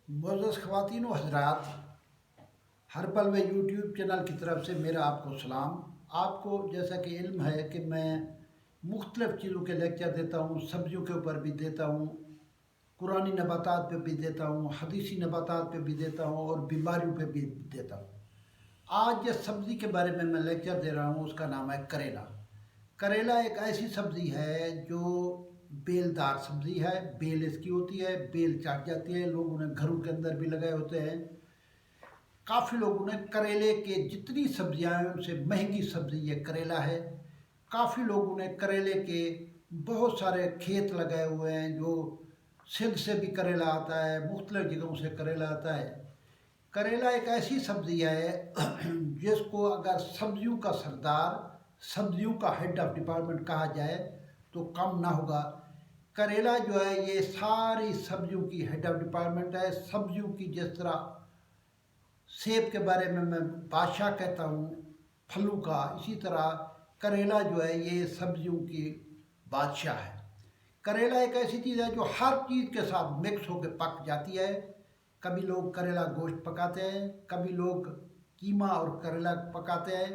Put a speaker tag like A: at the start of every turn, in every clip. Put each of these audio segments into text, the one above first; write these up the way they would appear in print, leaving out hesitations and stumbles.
A: معزز خواتین و حضرات، ہرپل میں یوٹیوب چینل کی طرف سے میرا آپ کو سلام۔ آپ کو جیسا کہ علم ہے کہ میں مختلف چیزوں کے لیکچر دیتا ہوں، سبزیوں کے اوپر بھی دیتا ہوں، قرآنی نباتات پہ بھی دیتا ہوں، حدیثی نباتات پہ بھی دیتا ہوں اور بیماریوں پہ بھی دیتا ہوں۔ آج جس سبزی کے بارے میں لیکچر دے رہا ہوں اس کا نام ہے کریلا۔ کریلا ایک ایسی سبزی ہے جو بیل دار سبزی ہے، بیل اس کی ہوتی ہے، بیل چاٹ جاتی ہے، لوگوں نے گھروں کے اندر بھی لگائے ہوتے ہیں۔ کافی لوگوں نے کریلے کے جتنی سبزیاں ہیں ان سے مہنگی سبزی یہ کریلا ہے۔ کافی لوگوں نے کریلے کے بہت سارے کھیت لگائے ہوئے ہیں، جو سندھ سے بھی کریلا آتا ہے، مختلف جگہوں سے کریلا آتا ہے۔ کریلا ایک ایسی سبزی ہے جس کو اگر سبزیوں کا سردار، سبزیوں کا ہیڈ آف ڈپارٹمنٹ کہا جائے تو کم نہ ہوگا۔ کریلا جو ہے یہ ساری سبزیوں کی ہیڈ آف ڈپارٹمنٹ ہے۔ سبزیوں کی جس طرح سیب کے بارے میں بادشاہ کہتا ہوں پھلوں کا، اسی طرح کریلا جو ہے یہ سبزیوں کی بادشاہ ہے۔ کریلا ایک ایسی چیز ہے جو ہر چیز کے ساتھ مکس ہو کے پک جاتی ہے۔ کبھی لوگ کریلا گوشت پکاتے ہیں، کبھی لوگ کیما اور کریلا پکاتے ہیں،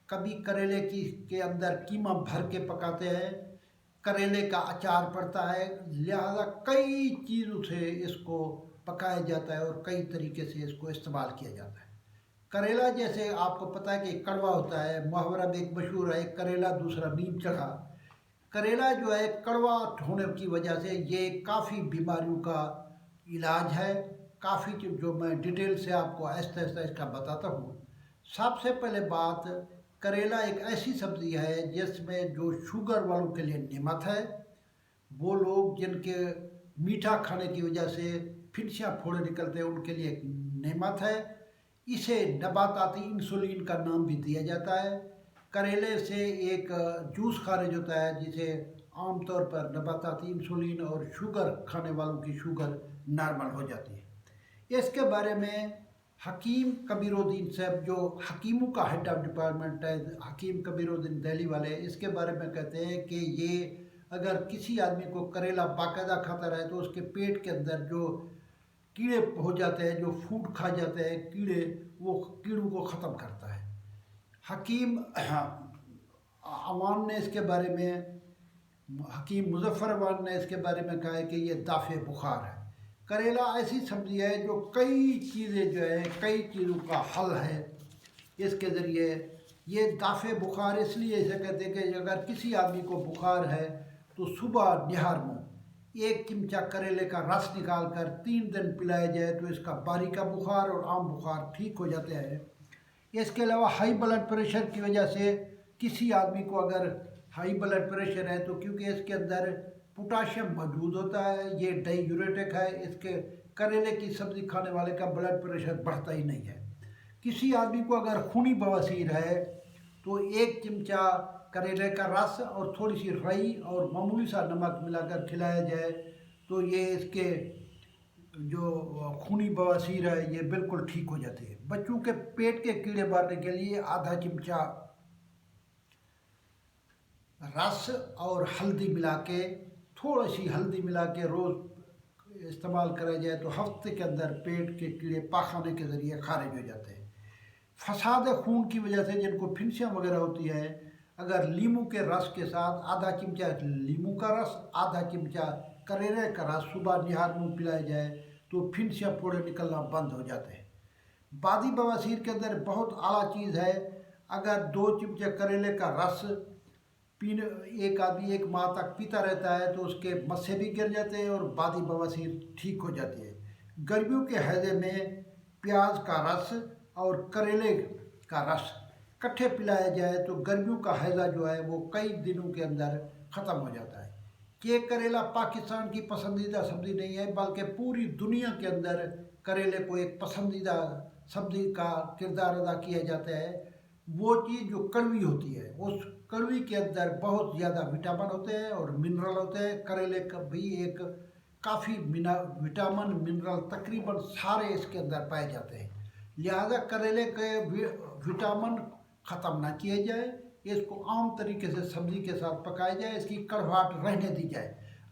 A: کبھی کریلے کے اندر کیما بھر کے پکاتے ہیں، کریلے کا اچار پڑتا ہے۔ لہذا کئی چیزوں سے اس کو پکایا جاتا ہے اور کئی طریقے سے اس کو استعمال کیا جاتا ہے۔ کریلا جیسے آپ کو پتہ ہے کہ کڑوا ہوتا ہے، محاورہ بھی ایک مشہور ہے، ایک کریلا دوسرا نیم چڑھا۔ کریلا جو ہے کڑوا ہونے کی وجہ سے یہ کافی بیماریوں کا علاج ہے۔ کافی جو میں ڈیٹیل سے آپ کو آہستہ آہستہ اس کا بتاتا ہوں۔ سب سے پہلے بات، کریلا ایک ایسی سبزی ہے جس میں جو شوگر والوں کے لیے نعمت ہے، وہ لوگ جن کے میٹھا کھانے کی وجہ سے پھنسیاں پھوڑے نکلتے ہیں ان کے لیے ایک نعمت ہے۔ اسے نباتاتی انسولین کا نام بھی دیا جاتا ہے۔ کریلے سے ایک جوس خارج ہوتا ہے جسے عام طور پر نباتاتی انسولین اور شوگر کھانے والوں کی شوگر نارمل ہو جاتی ہے۔ اس کے بارے میں حکیم کبیر الدین صاحب، جو حکیموں کا ہیڈ آف ڈپارٹمنٹ ہے، حکیم کبیر الدین دہلی والے، اس کے بارے میں کہتے ہیں کہ یہ اگر کسی آدمی کو کریلا باقاعدہ کھاتا رہے تو اس کے پیٹ کے اندر جو کیڑے ہو جاتے ہیں، جو فوڈ کھا جاتے ہیں کیڑے، وہ کیڑوں کو ختم کرتا ہے۔ حکیم عوان نے اس کے بارے میں، حکیم مظفر عوان نے اس کے بارے میں کہا ہے کہ یہ دافع بخار ہے۔ کریلا ایسی سبزی ہے جو کئی چیزیں جو ہے، کئی چیزوں کا حل ہے اس کے ذریعے۔ یہ دافع بخار اس لیے اسے کہتے ہیں کہ اگر کسی آدمی کو بخار ہے تو صبح نہار میں ایک چمچہ کریلے کا رس نکال کر 3 دن پلایا جائے تو اس کا باری کا بخار اور عام بخار ٹھیک ہو جاتے ہیں۔ اس کے علاوہ ہائی بلڈ پریشر کی وجہ سے کسی آدمی کو اگر ہائی بلڈ پریشر ہے تو کیونکہ اس کے اندر پوٹاشیم موجود ہوتا ہے، یہ ڈائی یوریٹک ہے، اس کے کریلے کی سبزی کھانے والے کا بلڈ پریشر بڑھتا ہی نہیں ہے۔ کسی آدمی کو اگر خونی بواسیر ہے تو 1 چمچہ کریلے کا رس اور تھوڑی سی رائی اور معمولی سا نمک ملا کر کھلایا جائے تو یہ اس کے جو خونی بواسیر ہے یہ بالکل ٹھیک ہو جاتی ہے۔ بچوں کے پیٹ کے کیڑے مارنے کے لیے آدھا چمچہ رس اور ہلدی ملا کے، تھوڑی سی ہلدی ملا کے روز استعمال کرا جائے تو ہفتے کے اندر پیٹ کے کیڑے پاخانے کے ذریعے خارج ہو جاتے ہیں۔ فساد خون کی وجہ سے جن کو پھنسیاں وغیرہ ہوتی ہے، اگر لیموں کے رس کے ساتھ آدھا چمچہ لیموں کا رس، آدھا چمچہ کریلے کا رس صبح نہار میں پلایا جائے تو پھنسیاں پھوڑے نکلنا بند ہو جاتے ہیں۔ بادی بواسیر کے اندر بہت اعلیٰ چیز ہے، اگر 2 چمچے کریلے کا رس ایک آدمی 1 ماہ تک پیتا رہتا ہے تو اس کے مسے بھی گر جاتے ہیں اور بادی بواسیر ٹھیک ہو جاتی ہے۔ گرمیوں کے ہیضے میں پیاز کا رس اور کریلے کا رس کٹھے پلایا جائے تو گرمیوں کا ہیضہ جو ہے وہ کئی دنوں کے اندر ختم ہو جاتا ہے۔ یہ کریلا پاکستان کی پسندیدہ سبزی نہیں ہے بلکہ پوری دنیا کے اندر کریلے کو ایک پسندیدہ سبزی کا کردار ادا کیا جاتا ہے۔ وہ چیز جو کڑوی ہوتی ہے، اس کڑوی کے اندر بہت زیادہ وٹامن ہوتے ہیں اور منرل ہوتے ہیں۔ کریلے کا بھی ایک کافی وٹامن، منرل تقریباً سارے اس کے اندر پائے جاتے ہیں۔ لہذا کریلے کے وٹامن ختم نہ کیے جائے، اس کو عام طریقے سے سبزی کے ساتھ پکایا جائے، اس کی کڑواہٹ رہنے دی جائے۔